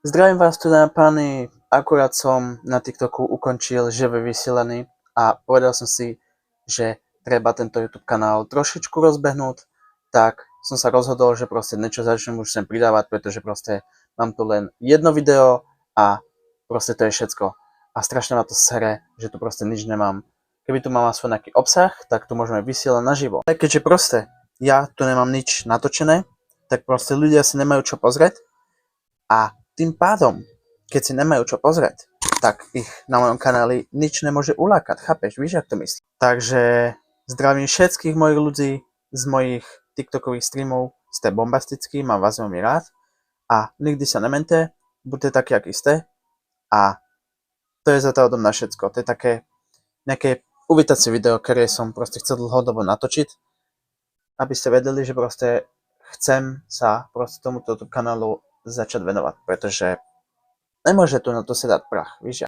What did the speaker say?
Zdravím vás tu na páni, akurát som na TikToku ukončil živé vysielaný a povedal som si, že treba tento YouTube kanál trošičku rozbehnúť, tak som sa rozhodol, že proste niečo začnem už sem pridávať, pretože proste mám tu len jedno video a proste to je všetko. A strašne ma to sere, že tu proste nič nemám. Keby tu mám aspoň nejaký obsah, tak tu môžeme vysielať naživo. Tak keďže proste ja tu nemám nič natočené, tak proste ľudia si nemajú čo pozrieť a tým pádom, keď si nemajú čo pozrieť, tak ich na mojom kanáli nič nemôže ulákať, chápeš? Víš, jak to myslím? Takže zdravím všetkých mojich ľudí z mojich TikTokových streamov, ste bombastickí, mám vás veľmi rád a nikdy sa nemente, buďte takí, akí ste a to je za to odo mňa všetko. To je také nejaké uvítacie video, ktoré som proste chcel dlhodobo natočiť, aby ste vedeli, že proste chcem sa proste tomuto kanálu začať venovať, pretože nemôže tu na to sedať prach, víš.